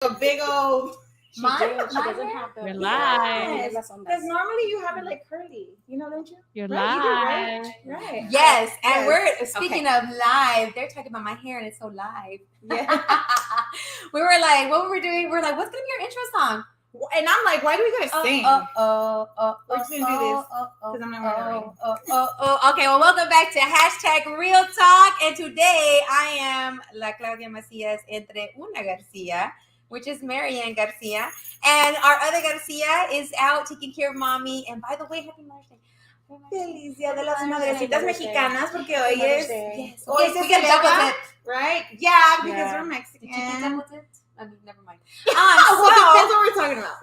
a big old. She doesn't have the. You're live. Because normally you have it like curly. You know, don't you? You're right, live. you do, right? Yes, and Yes. we're speaking of live. They're talking about my hair, and it's so live. Yeah. We were like, what were we doing? We're like, what's gonna be your intro song? And I'm like, why do we gotta sing? We're just gonna do this, 'cause I'm not wearing Okay, well, welcome back to #Real Talk. And today I am La Claudia Macias entre una Garcia, which is Marianne Garcia. And our other Garcia is out taking care of mommy. And by the way, happy Mother's Day. Feliz Día de las Madrecitas Mother's Day. Mexicanas, porque hoy es. Yes. Hoy Okay, se we get double celebra, dip. right? Yeah, because Yeah. we're Did Mexican. you get double dipped? I mean, never mind. Well, depends what we're talking about.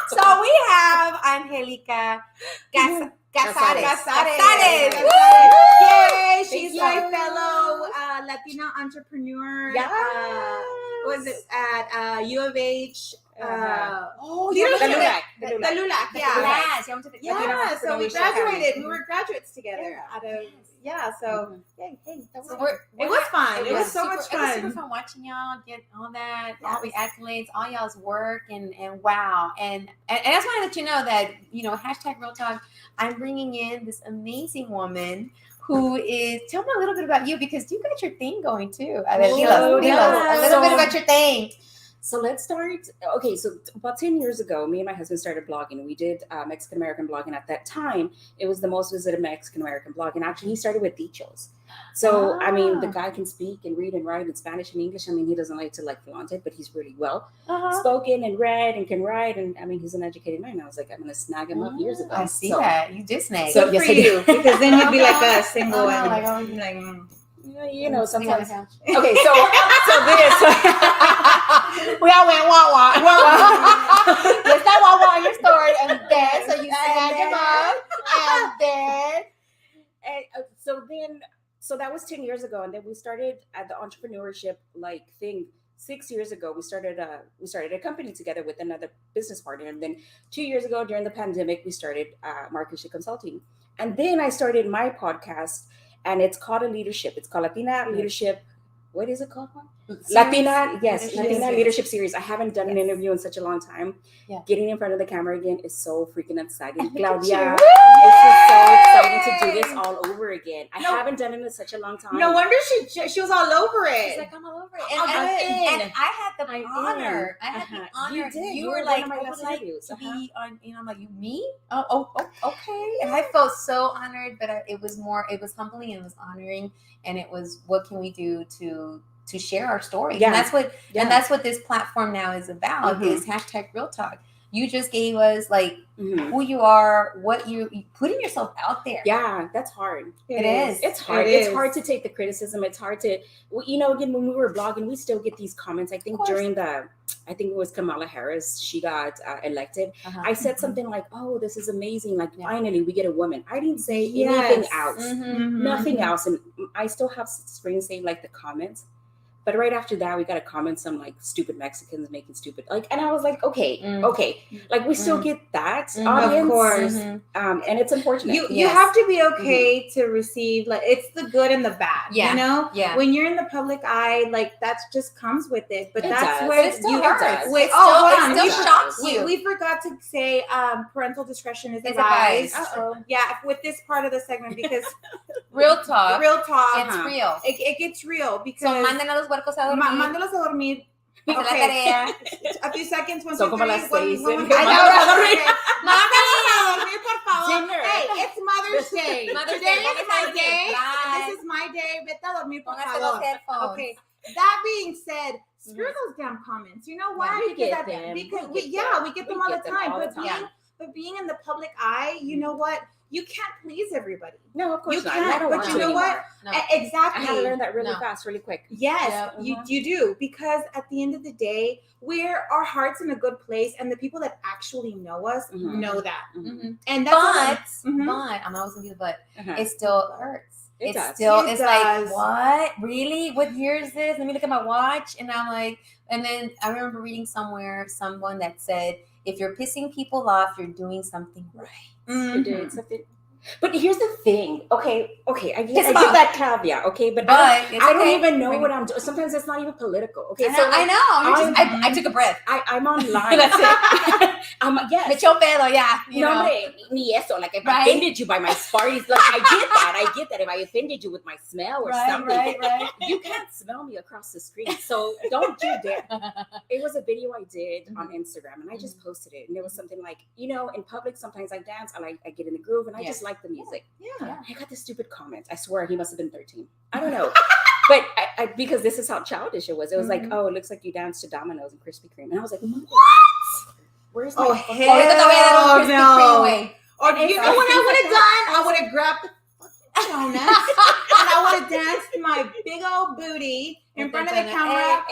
So we have Angelica Casares. Casares. Woo! Yay! She's you. my fellow Latina entrepreneur. Yes. Was it at U of H? Oh, you know, the LULAC. The The LULAC. LULAC, yeah. Yes, you went to the Yeah, so we graduated. We were graduates together. So it was fun. It was so much It was super fun. fun watching y'all get all that, all the accolades, all y'all's work, and wow. And I just want to let you know that, #Real Talk, I'm bringing in this amazing woman who is, tell me a little bit about you, because you got your thing going too. A little bit about your thing. So let's start. Okay, so about 10 years ago, me and my husband started blogging. We did Mexican American blogging. At that time, it was the most visited Mexican American blog. And actually, he started with Dichos. So, I mean, the guy can speak and read and write in Spanish and English. I mean, he doesn't like to flaunt it, but he's really well spoken and read and can write. And I mean, he's an educated man. I was like, I'm going to snag him up years ago. I see that. You did snag. So yes, for you, because then you'd be like a single one. Sometimes. Okay, so this. We all went wah. Yes, that wah in your story, and then so you snagged him up, and then so that was 10 years ago, and then we started at the entrepreneurship thing. 6 years ago, we started a company together with another business partner, and then 2 years ago during the pandemic, we started Marketing Consulting, and then I started my podcast, and it's called Leadership. It's called Latina Leadership. What is it called? Latina Leadership Series. I haven't done an interview in such a long time. Yeah. Getting in front of the camera again is so freaking exciting. Claudia, this is so exciting to do this all over again. I haven't done it in such a long time. No wonder she was all over it. she's like, I'm all over it. And I had the honor. I had the honor. You did. You were one like, of my I best would like interviews. to be on. I'm like, you me? Oh, okay. And I felt so honored, but it was humbling and it was honoring, and it was, what can we do to share our stories? Yeah. And that's what this platform now is about, is #Real Talk. You just gave us who you are, what you putting yourself out there. Yeah, that's hard. It is. It's hard. It's hard to take the criticism. It's hard to, again, when we were blogging, we still get these comments. I think I think it was Kamala Harris. She got elected. I said something like, "Oh, this is amazing! Finally, we get a woman." I didn't say anything else, nothing else, and I still have screen saved the comments. But right after that, we got a comment, some stupid Mexicans making stupid, and I was like, okay, we still get that audience, of course, and it's unfortunate. You have to be okay to receive, it's the good and the bad, Yeah. When you're in the public eye, that just comes with it. But that's does. where It still you hurts. it still shocks you. We forgot to say parental discretion is advised. advised. Yeah, with this part of the segment, because Real talk. it's real. It gets real, because So manden a los huercos a dormir. mándalos a dormir. Hice la Okay. tarea. A few seconds, one, So two, como three, las one, seis, one, ¿eh? one. I know, Mándalos right? Mándalos a dormir, por favor. Dinner. Hey, it's Mother's Day. Mother's Today Day. is my day. Bye. This is my day. Vete a dormir, por Póngase los favor. headphones. Okay. That being said, screw those damn comments. You know why? We get Because them. we get them We all get the them time. all the But time. being in the public eye, you know what? You can't please everybody. No, of course You not. can't, I don't but want you to know anymore. what? No. Exactly. I had to learn that really No. fast, really quick. Yes, Yeah. you do, because at the end of the day, our heart's in a good place, and the people that actually know us know that, and that's But I'm always gonna be the but. Uh-huh. It still hurts. It does. It's It like, does. what? Really? What year is this? Let me look at my watch. And I'm like, and then I remember reading someone that said, if you're pissing people off, you're doing something right. You're doing something But here's the thing. Okay, I get that caveat. Okay, but I don't even know what I'm doing. Sometimes it's not even political. Okay, I know. I took a breath. I'm online. That's it. Yes. Me echó pedo, yeah. No, hombre, ni eso. Like if I offended you by my sparties, like I get that. If I offended you with my smell or something, right. You can't smell me across the screen. So don't you dare. It was a video I did on Instagram, and I just posted it, and it was something like, in public sometimes I dance, I get in the groove, and I just like the music. Yeah. I got this stupid comment. I swear he must have been 13. I don't know. But I because this is how childish it was. It was like, oh, it looks like you danced to Domino's and Krispy Kreme. And I was like, what? Where's my hell no. Or you know what I would have done? I would have grabbed the fucking donut and I would have danced my big old booty in front of the camera,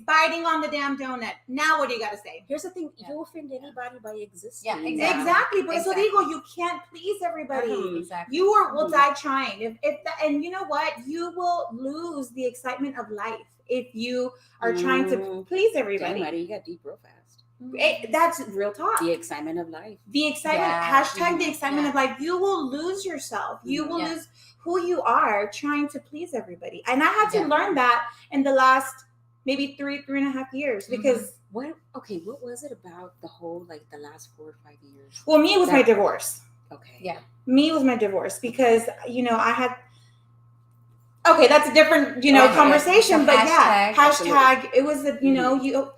biting on the damn donut. Now what do you got to say? Here's the thing. You offend anybody by existing. Yeah, exactly. But so digo, you can't please everybody. Exactly. You will die trying. And you know what? You will lose the excitement of life if you are trying to please everybody. Damn, you got deep real fast. That's real talk. The excitement of life. The excitement, hashtag the excitement of life. You will lose yourself. You will lose who you are trying to please everybody. And I had to learn that in the last maybe 3.5 years because what was it about the whole the last 4 or 5 years? Well, me, it was my divorce. Okay. Yeah. Me, it was my divorce because, I had. Okay, that's a different, conversation, but hashtag. It was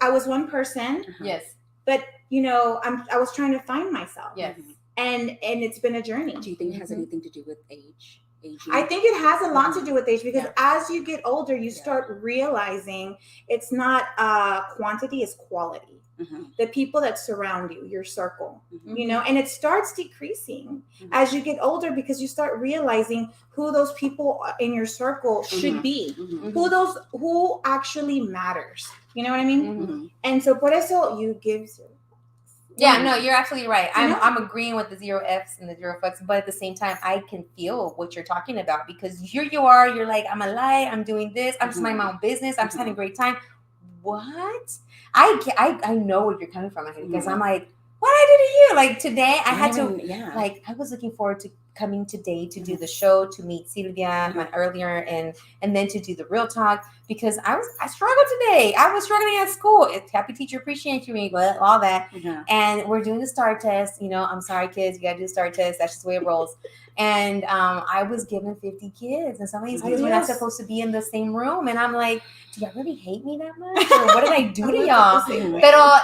I was one person. Yes. But I was trying to find myself. Yes. And it's been a journey. Do you think it has anything to do with age? I think it has a lot to do with age because as you get older, you start realizing it's not quantity, it's quality. The people that surround you, your circle, and it starts decreasing as you get older because you start realizing who those people in your circle should be, who actually matters. You know what I mean? And so por eso you give. Yeah, no, you're absolutely right. I'm agreeing with the 0 Fs and the 0 fucks, but at the same time, I can feel what you're talking about because here you are, you're like, I'm alive, I'm doing this, I'm just minding my own business, I'm just having a great time. What? I know where you're coming from because I'm like, what I did to you? Like today, I had to, I was looking forward to coming today to do the show, to meet Sylvia earlier, and then to do the real talk because I struggled today. I was struggling at school. It's happy teacher appreciate you, but all that. And we're doing the STAR test. I'm sorry, kids, you got to do the STAR test. That's just the way it rolls. And I was given 50 kids, and some of these kids were not supposed to be in the same room. And I'm like, do y'all really hate me that much? Or what did I do to y'all?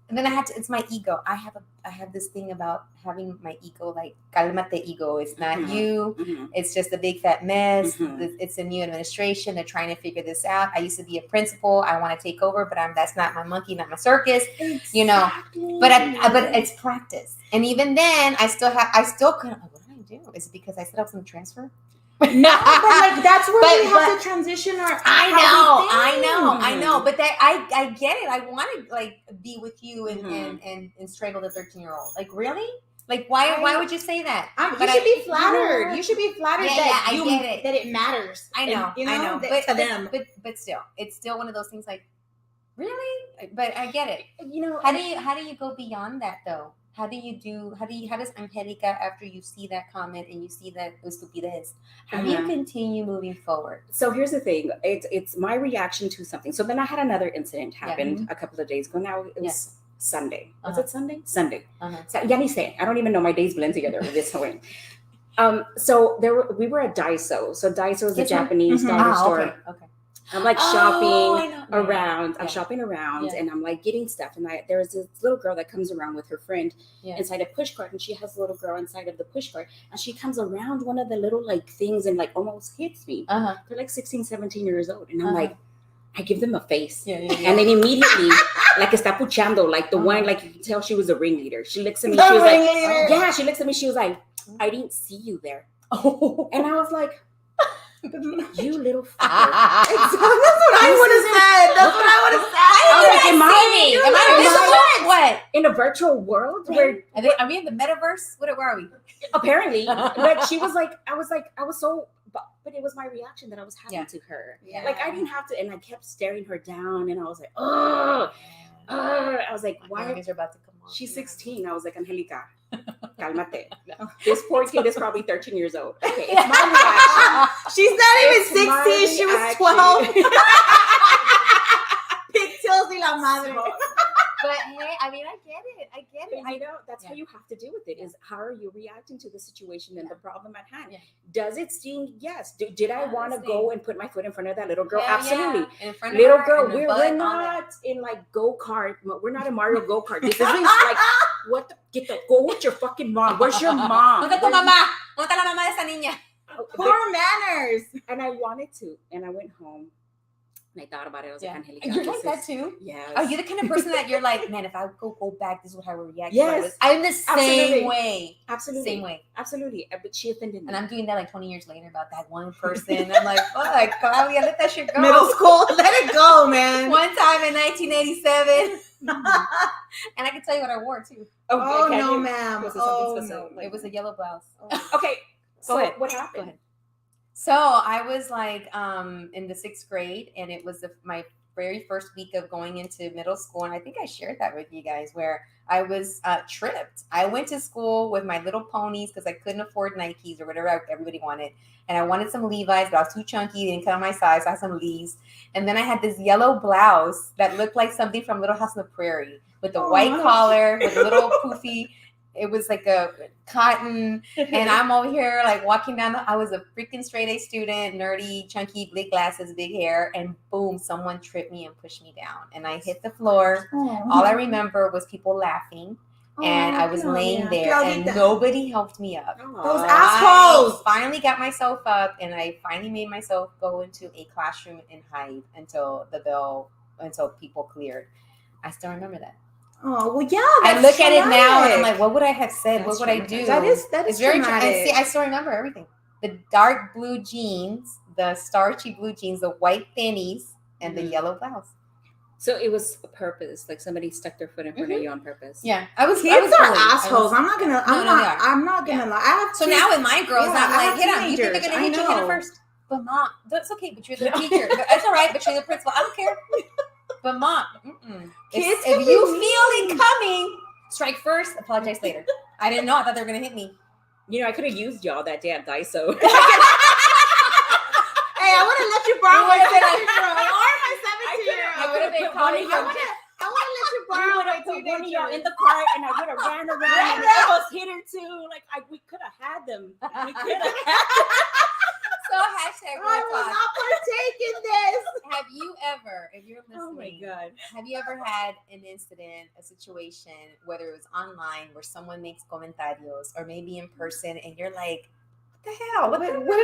And then I had to. It's my ego. I have this thing about having my ego, like calmate ego. It's not you. It's just a big fat mess. It's a new administration. They're trying to figure this out. I used to be a principal. I want to take over, but that's not my monkey, not my circus. Exactly. But it's practice. And even then, I still couldn't. What did I do? Is it because I said I was going to transfer? No, but that's where we have to transition our. I know. But that I get it. I want to be with you and strangle the 13-year-old. Like really? Like why would you say that? You should be flattered. You should be flattered that I get it. That it matters. I know. I know. But to them. But still, it's still one of those things. Like really? But I get it. How do you go beyond that though? How does Angelica, after you see that comment and you see that estupidez, how do you continue moving forward? So here's the thing. It's my reaction to something. So then I had another incident happen a couple of days ago. Now it was Sunday. Was it Sunday? Sunday. So, ya ni sé. I don't even know. My days blend together this way. So we were at Daiso. So Daiso is a Japanese dollar store. Okay. I'm shopping around. I'm shopping around and I'm getting stuff. And there's this little girl that comes around with her friend inside a push cart. And she has a little girl inside of the push cart. And she comes around one of the little things and almost hits me. They're 16, 17 years old. And I'm I give them a face. And then immediately, está puchando, the one, you can tell she was a ringleader. She looks at me. She was she looks at me. She was like, I didn't see you there. And I was like, you little fucker. That's what I would have said. That's what I would have said. Am I what? In a virtual world? Where are we in the metaverse? Where are we? Apparently. But she was I was so, but it was my reaction that I was having to her. Yeah. I didn't have to, and I kept staring her down, and I was like, oh. I was like, why? Are about to come on. She's 16. I was like, Angelica, Calmate. This poor kid is probably 13 years old. Okay, it's my reaction. She's not even It's 16. She was my 12. reaction. Pigtails y la madre. But hey, I mean, I get it. You know, that's how you have to deal with it. Is how are you reacting to the situation and the problem at hand? Does it sting? Yes. Did I want to go and put my foot in front of that little girl? Absolutely. In front of little her, girl, in the we're butt, not in like go-kart. We're not in Mario go-kart. This is like, what the, go with your fucking mom. Where's your mom? ¿Dónde está tu mamá? ¿Dónde está la mamá de esa niña? Poor manners. And I wanted to. And I went home. And I thought about it. I was like, Angelica. You're like that too? Yes. Are you the kind of person that you're like, man, if I go back, this is how I would react? Yes. I'm the same Absolutely. way. Absolutely. Same way. Absolutely. But she offended me. And I'm doing that like 20 years later about that one person. I'm like, fuck, Claudia, let that shit go. Middle school, let it go, man. One time in 1987. And I can tell you what I wore too. Oh, no, ma'am. Was it Oh, something no. specific? It was a yellow blouse. Okay. Go ahead. What happened? Go ahead. So I was like in the 6th grade, and it was my very first week of going into middle school. And I think I shared that with you guys, where I was tripped. I went to school with my little ponies because I couldn't afford Nikes or whatever everybody wanted. And I wanted some Levi's, but I was too chunky. They didn't cut on my size. So I had some Lees. And then I had this yellow blouse that looked like something from Little House on the Prairie with a white collar, with a little poofy. It was like a cotton, and I'm over here like walking down I was a freaking straight A student, nerdy, chunky, big glasses, big hair, and boom, someone tripped me and pushed me down, and I hit the floor. All I remember was people laughing, and I was laying there, and nobody helped me up. Those assholes! I finally got myself up, and I finally made myself go into a classroom and hide until people cleared. I still remember that. Oh, well, yeah. I look at it now and I'm like, what would I have said? That's what would I do? That is very traumatic. And see, I still remember everything. The dark blue jeans, the starchy blue jeans, the white thinnies, and the yellow blouse. So it was a purpose, like somebody stuck their foot in front of you on purpose. Yeah, Kids are assholes. I'm not gonna lie. I have so now with my girls, I'm like, hit them. You think they're gonna hit you head first? But mom, that's okay. But you're the teacher. That's all right. But you're the principal. I don't care. But mom, kids, if you feel it coming, strike first, apologize later. I didn't know. I thought they were gonna hit me. You know, I could have used y'all that day at Daiso. Hey, I would have let you borrow my 17-year-old or my 17-year-old. I would have been calling I would have let you borrow my put one of y'all in teenager. the cart, and I would have ran around and almost hit her too. Like we could have had them. We could have had them. So hashtag I will not partake in this. Have you ever, if you're listening, Oh my God. have you ever had an incident, a situation, whether it was online where someone makes comentarios or maybe in person, and you're like, what the hell? What did I do to you?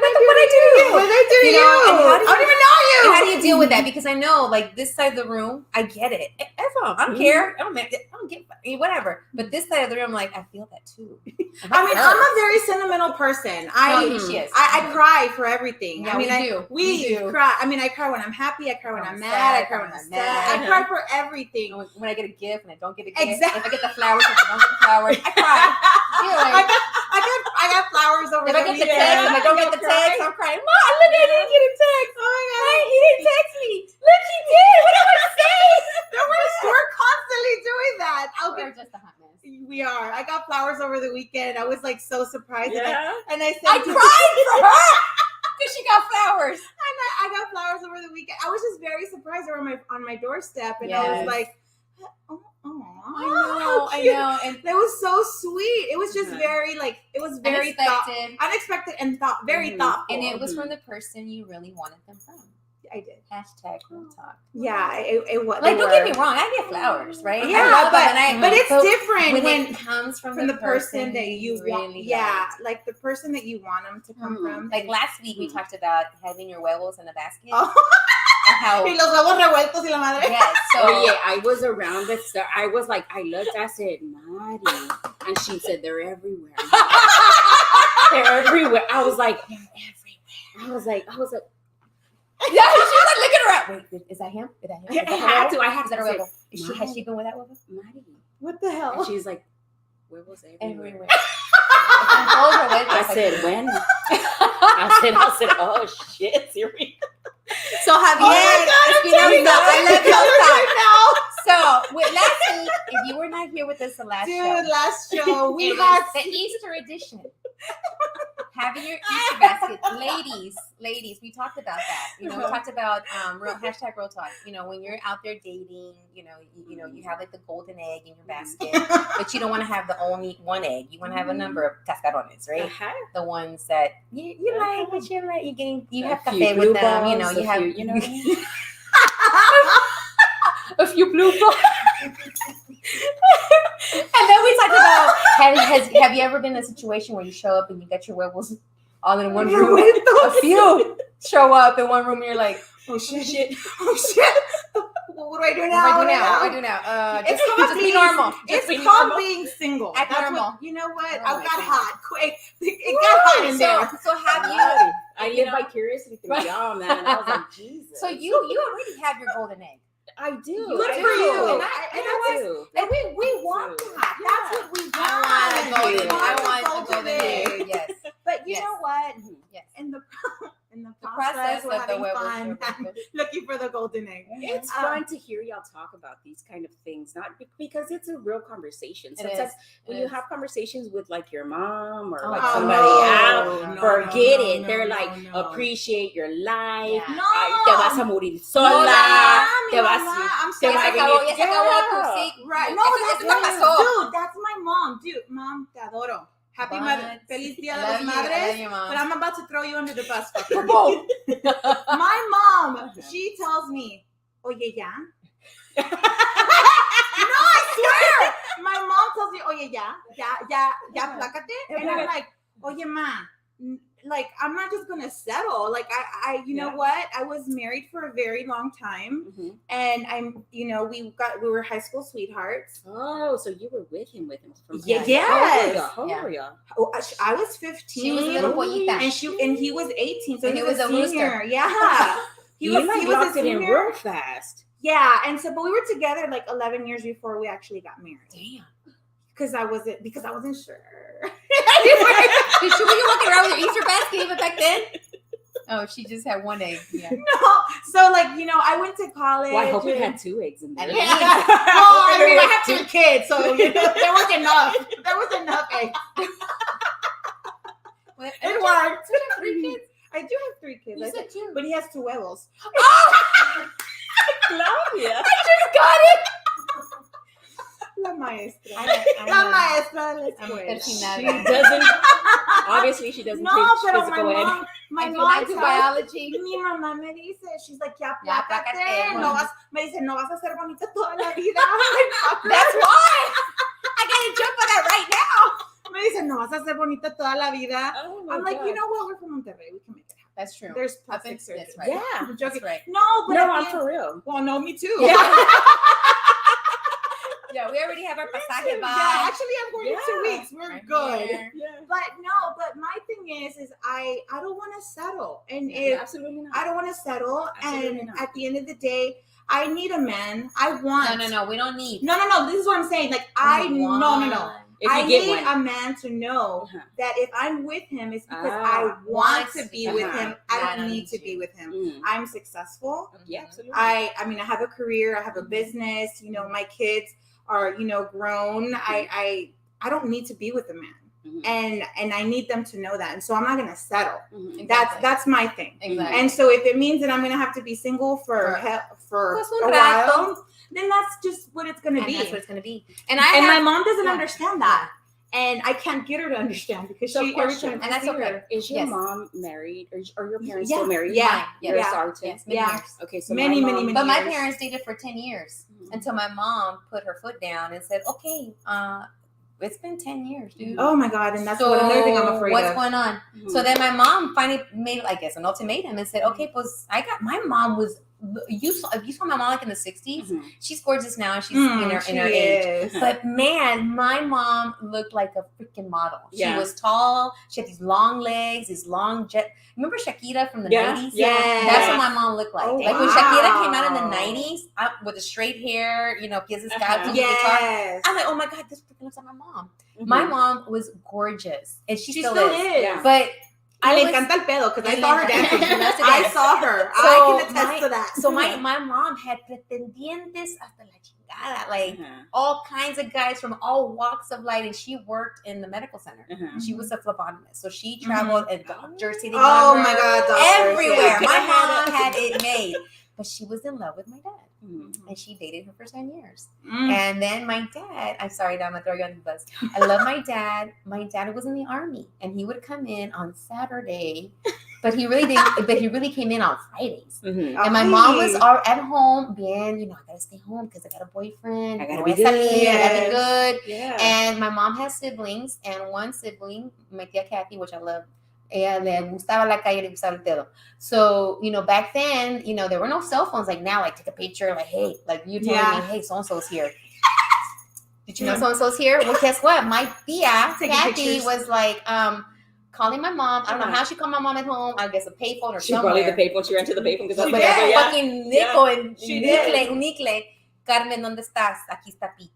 What did I do to you? I don't even know you. And how do you deal with that? Because I know, like, this side of the room, I get it. I don't care. I don't get whatever. But this side of the room, like, I feel that too. I mean, I'm a very sentimental person. She is. I cry for everything. Yeah, I mean, we do. Cry. I mean, I cry when I'm happy. I cry when I'm mad. I cry when I'm sad. I cry for everything. When I get a gift and I don't get a gift. Exactly. If I get the flowers and I don't get the flowers, I cry. I got flowers over If the I get the weekend. text and I don't get the text, I'm crying. Mom, look, I didn't get a text. Oh my God. Hey, he didn't text me. Look, he did. What do I say? We're constantly doing that. We're just a hot mess. We are. I got flowers over the weekend. I was like so surprised. Yeah. And I said, I cried for her because she got flowers. And I got flowers over the weekend. I was just very surprised. They were on my doorstep, and I was like, oh, I know. And it was so sweet. It was just very it was very unexpected and very thoughtful. And it was from the person you really wanted them from. I did. Hashtag real talk. Yeah, it was. Like, don't get me wrong. I get flowers, right? Yeah, but it's different when it comes from the person that you really want. Yeah, like the person that you want them to come from. Like last week, we talked about having your huevos in a basket. Oh. How, y los huevos revueltos y la madre. Yes. So I was around the stuff. I was like, I looked, I said, Mari. And she said, they're everywhere. They're everywhere. I was like, they're everywhere. I was like, yeah, she was like looking around. Wait, is that him? Is that him? I had Is that a to huevo? Has she been with that huevo? Mari. What the hell? And she's like, huevos everywhere. I said, when? I said, oh shit, seriously. So Javier, I love you now. So last week if you were not here with us the last Dude, show, last show we it had was the Easter edition. Having your Easter basket, ladies, we talked about that. We talked about real talk. When you're out there dating, you have like the golden egg in your basket, but you don't want to have the only one egg. You want to have a number of cascarones, right? The ones that you like, what you like. You have cafe with them. You have a few blue balls. And then we talked about have you ever been in a situation where you show up and you got your werewolves all in one room? A few show up in one room and you're like, oh shit. What do I do now? What do I do now? Just be normal. It's called being single. Act normal. You know what? I got hot quick. It got hot in there. So have you? I live vicariously through y'all, man. I was like, Jesus. So you already have your golden egg. I do. Good for you. And we want too. that. That's what we want. I want a golden egg. Yes. But you know what? Yes. In the process we're having fun looking for the golden egg. It's fun to hear y'all talk about these kind of things, not because it's a real conversation. Sometimes when you have conversations with like your mom or like somebody out, forget it. They're like, appreciate your life. No. Te vas a morir sola. Te vas I'm te vas a venir. Right. No, Dude, that's my mom. Dude, mom, te adoro. Happy Mother, Feliz Dia de las Madres. But I'm about to throw you under the bus. My mom, she tells me, oye, ya. No, I swear. My mom tells me, oye, ya, plácate. And I'm like, oye, ma, like, I'm not just going to settle. Like, I you know what? I was married for a very long time. Mm-hmm. And we were high school sweethearts. Oh, so you were with him from yes. How old were y'all? Oh, I was 15. She was a little pollita. And he was 18. So he was a senior. Yeah. He was locked it in real fast. Yeah. And so, but we were together like 11 years before we actually got married. Damn. Because I wasn't sure. Did she be walking around with your Easter basket even back then? Oh, she just had one egg. Yeah. No. So I went to college. Well, I hope you had 2 eggs in there. Well, I have 2 kids, so there was enough. There was enough eggs. It worked. You have 3 kids? I do have 3 kids. You said 2. But he has 2 huevos. Oh! Claudia. I just got it. La maestra. La maestra de la escuela. Obviously she doesn't no, teach pero physical ed. My mom do biology. Mi mamá me dice, she's like, ya plácate. Me dice, no vas a ser bonita toda la vida. That's why. I gotta jump on that right now. Me dice, no vas a ser bonita toda la vida. Oh I'm like, you know what? We're from Monterrey. We can make it happen. That's true. There's plastic surgery. That's right. Yeah. I'm joking. That's right. No, but I'm for real. Well, no, me too. Yeah. Yeah, we already have our pasaje bag. Yeah, actually, I'm going in 2 weeks. We're right good. Yeah. But my thing is I don't want to settle. And absolutely not. I don't want to settle. Absolutely and not. at the end of the day, I need a man. I want. No. We don't need. No. This is what I'm saying. Like, I need a man to know that if I'm with him, it's because I want to be with him. I don't need to be with him. Mm-hmm. I'm successful. Yeah, absolutely. I have a career. I have a business. My kids are, grown. I don't need to be with a man. Mm-hmm. And I need them to know that. And so I'm not going to settle. Mm-hmm. Exactly. That's my thing. Exactly. And so if it means that I'm going to have to be single for a while, then that's just what it's going to be. That's what it's going to be. And my mom doesn't understand that. And I can't get her to understand because every time and that's okay. Is your mom married or your parents still married? Yeah. Yes, many years. Okay, so many years. But my parents dated for 10 years until my mom put her foot down and said, okay, it's been 10 years, dude. Oh my God. And that's another thing I'm afraid of. What's going on? Mm-hmm. So then my mom finally made, I guess, an ultimatum and said, okay, my mom was, you saw my mom like in the 60s. She's gorgeous now. She's in her age. But man, my mom looked like a freaking model. She was tall. She had these long legs, these long jet. Remember Shakira from the 90s? Yeah. That's what my mom looked like. Oh, like when Shakira came out in the 90s with the straight hair, piezas guitar. Yes. I'm like, oh my God, this freaking looks like my mom. My mom was gorgeous. And she still is. Yeah. But Le encanta el pedo because I saw her dancing. I saw her. So I can attest to that. So my mom had pretendientes hasta la chingada, like all kinds of guys from all walks of life, and she worked in the medical center. She was a phlebotomist, so she traveled and doctors. Oh my God, doctors, everywhere. My mom had it made, but she was in love with my dad. And she dated him for 10 years. And then my dad, I'm sorry, I'm gonna throw you on the bus. I love my dad. My dad was in the army, and he would come in on Saturday, but he really didn't. But he really came in on Fridays. And my mom was at home. Bien, I gotta stay home because I got a boyfriend. I gotta be good. Yeah. And my mom has siblings, and one sibling, my tia Kathy, which I love. Ella le gustaba la calle, le gustaba el pedo. So, back then, there were no cell phones like now, like take a picture, like, hey, like you telling me, hey, so-and-so's here. Did you know so-and-so's here? Well, guess what? My tia, Kathy, was like, calling my mom. I don't know how she called my mom at home. I guess a payphone or somewhere. She probably the payphone. She ran to the payphone. She did. Fucking Nico and Nicle. Carmen, ¿dónde estás? Aquí está Pete.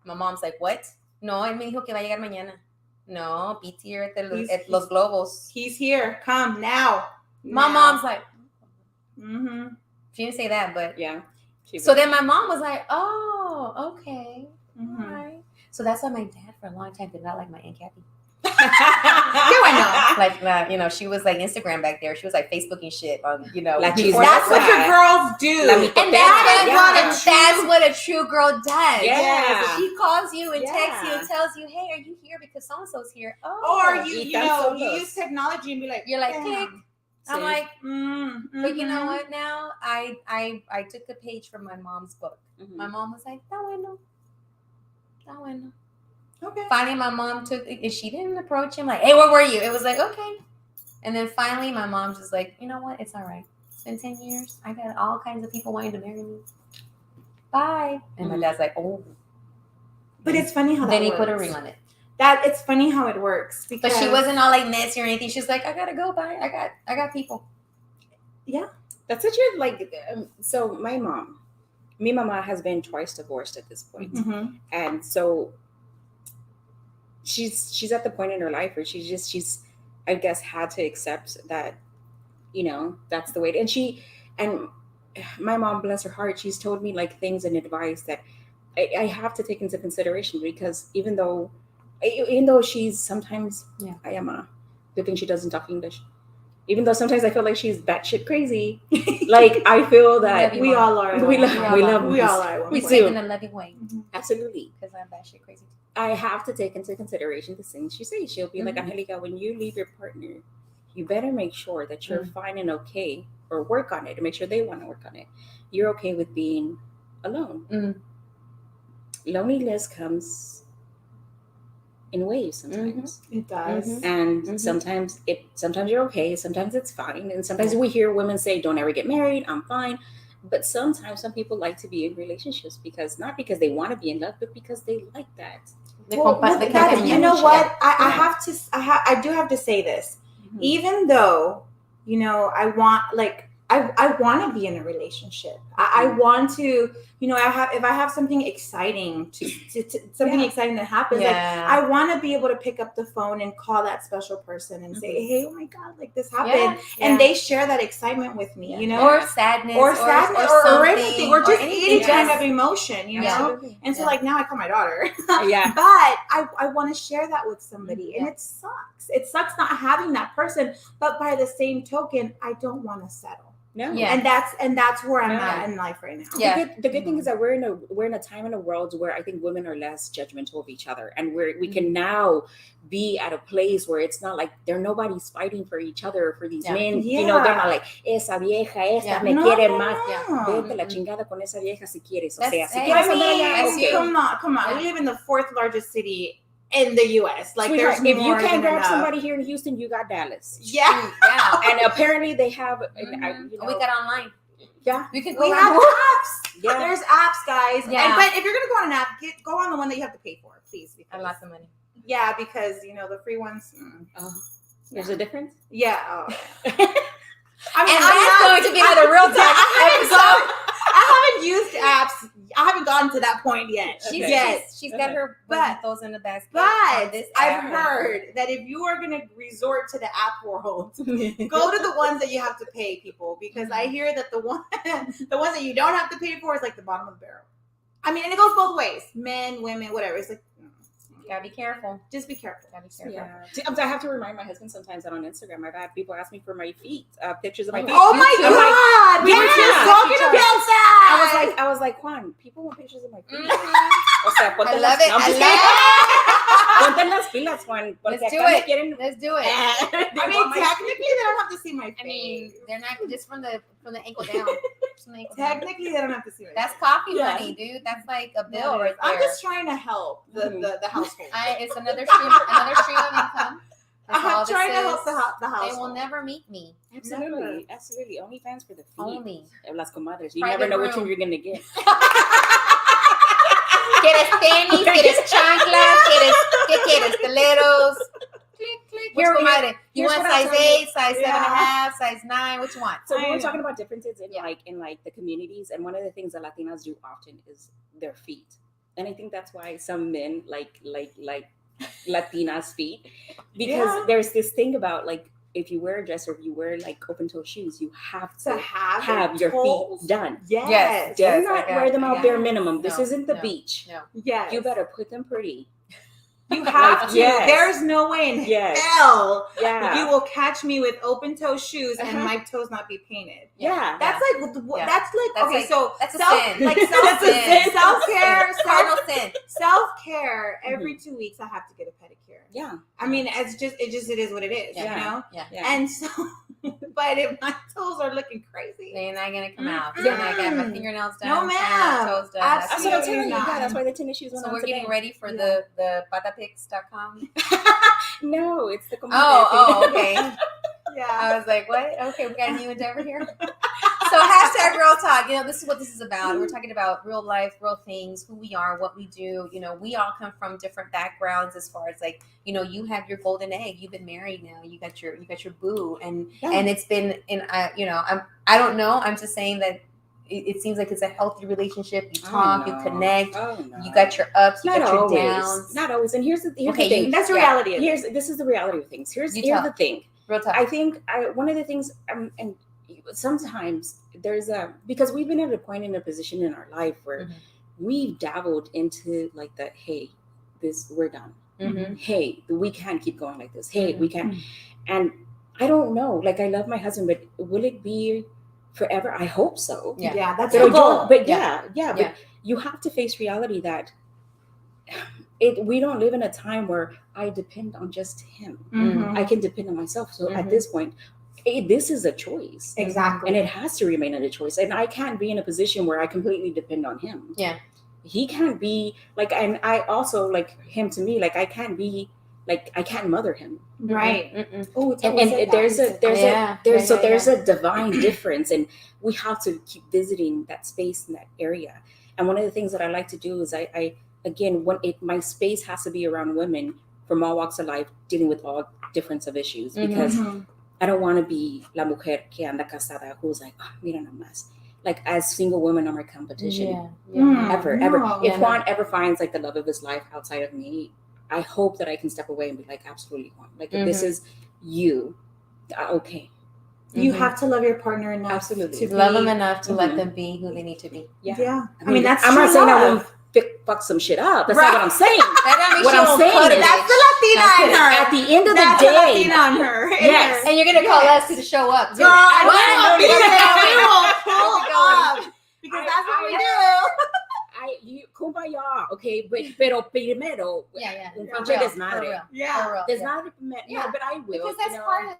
My mom's like, what? No, él me dijo que va a llegar mañana. No, Pete's here at Los Globos. He's here. Come now. My mom's like, she didn't say that, but yeah. So then my mom was like, oh, okay. All right. So that's why my dad for a long time did not like my Aunt Kathy. Like, she was like Instagram back there. She was like Facebooking shit on, that's what your girls do. And that's what a true girl does. Yeah. She calls you and texts you and tells you, hey, are you here because so-and-so's here? Or you use technology and be like, you're like, click. I'm like, but you know what now? I took a page from my mom's book. My mom was like, está bueno. Okay. Finally, my mom took it, and she didn't approach him like, hey, where were you? It was like, okay. And then finally, my mom's just like, you know what? It's all right. It's been 10 years. I got all kinds of people wanting to marry me. Bye. And my dad's like, oh. But it's funny how that then he works. put a ring on it. It's funny how it works. Because but she wasn't all like messy or anything. She's like, I gotta go. Bye. I got people. Yeah. That's such a so my mama has been twice divorced at this point. And so she's at the point in her life where she's I guess had to accept that that's the way and my mom, bless her heart, she's told me like things and advice that I have to take into consideration, because even though she's sometimes I am a good thing she doesn't talk English, even though sometimes I feel like she's batshit crazy. Like I feel that we all are. We all are. We do in a loving way. Absolutely. Because I'm batshit crazy. I have to take into consideration the things she says. She'll be like, Angelica, when you leave your partner, you better make sure that you're fine and okay, or work on it, to make sure they want to work on it. You're okay with being alone. Loneliness comes in waves sometimes. It does. And sometimes you're okay, sometimes it's fine. And sometimes we hear women say, don't ever get married, I'm fine. But sometimes some people like to be in relationships not because they want to be in love, but because they like that. You know what? I do have to say this. Even though, I want to be in a relationship. I want to, if I have something exciting exciting that happens, like I want to be able to pick up the phone and call that special person and say, hey, oh my God, like this happened. And they share that excitement with me, or sadness or anything, or just any kind of emotion, And so like now I call my daughter, but I want to share that with somebody, and it sucks not having that person. But by the same token, I don't want to settle. No. Yeah. And that's where I'm at in life right now. Yeah. The good thing is that we're in a time in a world where I think women are less judgmental of each other, and we can now be at a place where it's not like nobody's fighting for each other, for these men. They're not like esa vieja, me quiere más. Vete la chingada con esa vieja si quieres. O sea, si quieres come on. We live in the 4th largest city in the U.S. Like, Sweetheart, there's if you can't grab somebody here in Houston, you got Dallas. Yeah. And apparently they have. We got online. Yeah, we have apps. Yeah. There's apps, guys. Yeah. But if you're gonna go on an app, go on the one that you have to pay for, please. And lots of money. Yeah, because the free ones. There's a difference. Yeah. I mean, that's going to be another real talk episode. I haven't used apps. I haven't gotten to that point yet. She's got her those in the basket. But I've heard that if you are going to resort to the app world, go to the ones that you have to pay people, because I hear that the ones that you don't have to pay for is like the bottom of the barrel. I mean, and it goes both ways. Men, women, whatever. It's like, gotta be careful. Just be careful. Gotta be careful. Yeah. I have to remind my husband sometimes that on Instagram, I've had people ask me for my feet, pictures of my feet. Oh my God! We were just talking about that. I was like, Juan, people want pictures of my feet. Mm-hmm. O sea, I love it. I love it. Ponte las pilas, Juan. Let's do it. Let's do it. I mean, technically, they don't have to see my face. I mean, they're not just from the ankle down. Technically, they don't have to see my face. That's coffee money, dude. That's like a bill right there. I'm just trying to help the household. It's another stream of income. I'm trying to help the household. They will never meet me. Absolutely. OnlyFans for the feet. Only. Las comadres. You Private never know room. which one you're gonna get. ¿Quieres tenis? ¿Quieres chanclas? ¿Qué quieres? Stilettos? Which comadre? You want size 8, size 7.5, size 9? Which one? So we were talking about differences in the communities, and one of the things that Latinas do often is their feet, and I think that's why some men like Latinas' feet, because there's this thing about like if you wear a dress or if you wear like open toe shoes, you have to have your feet done. Yes. Do not wear them out bare minimum. This isn't the beach. No. Yes. You better put them pretty. You have to. Yes. There's no way in hell you will catch me with open toe shoes and my toes not be painted. Yeah. That's okay. So that's a sin. Like self-care, cardinal sin. Self-care. Every 2 weeks, I have to get a pedicure. Yeah. I mean, it is what it is. Yeah. You know. Yeah. And so, but if my toes are looking crazy, they're not gonna come out. Yeah. I got my fingernails done. No, ma'am. Toes done. That's what I'm telling you. Yeah, that's why the tennis shoes went So on we're today. getting ready for the patapix.com. No, it's the comadre. Oh, okay. Yeah. I was like, what? Okay, we got a new endeavor here. So hashtag Real Talk. You know, this is what this is about. We're talking about real life, real things, who we are, what we do. You know, we all come from different backgrounds as far as like, you know, you have your golden egg. You've been married now. You got your boo, and it's been I don't know. I'm just saying that it seems like it's a healthy relationship. You talk, you connect. You got your ups, you got your downs. Not always. And here's the thing. That's the reality. This is the reality of things. Here's the thing. Real talk. I think one of the things, and sometimes there's because we've been at a point in a position in our life where we've dabbled into like we're done. Mm-hmm. Hey, we can't keep going like this. Hey, we can't. And I don't know. Like, I love my husband, but will it be forever? I hope so. Yeah, that's the goal. But but you have to face reality that we don't live in a time where I depend on just him. Mm-hmm. I can depend on myself. So at this point, this is a choice. Exactly. And it has to remain a choice. And I can't be in a position where I completely depend on him. Yeah. He can't be like, and I also like him to me, like I can't be like, I can't mother him. Right. Oh, and there's a divine difference, and we have to keep visiting that space in that area. And one of the things that I like to do is my space has to be around women from all walks of life dealing with all difference of issues, because I don't want to be la mujer que anda casada who's like, oh, mira nomás. Like, as single women are my competition. Ever. If Juan ever finds like the love of his life outside of me, I hope that I can step away and be like, absolutely, Juan. Like, if this is you, okay. You have to love your partner enough to love them enough to let them be who they need to be. Yeah. I mean, I'm not saying I won't fuck some shit up. That's not what I'm saying. What I'm saying is that's the Latina in her. At the end of the that's day, the Latina in her. Yes. And you're gonna call us to show up too. Girl, we will pull up because that's what we do. Kumbaya, okay, pero primero, un pinche desmadre. Yeah. Desmadre, but I will. Because that's part of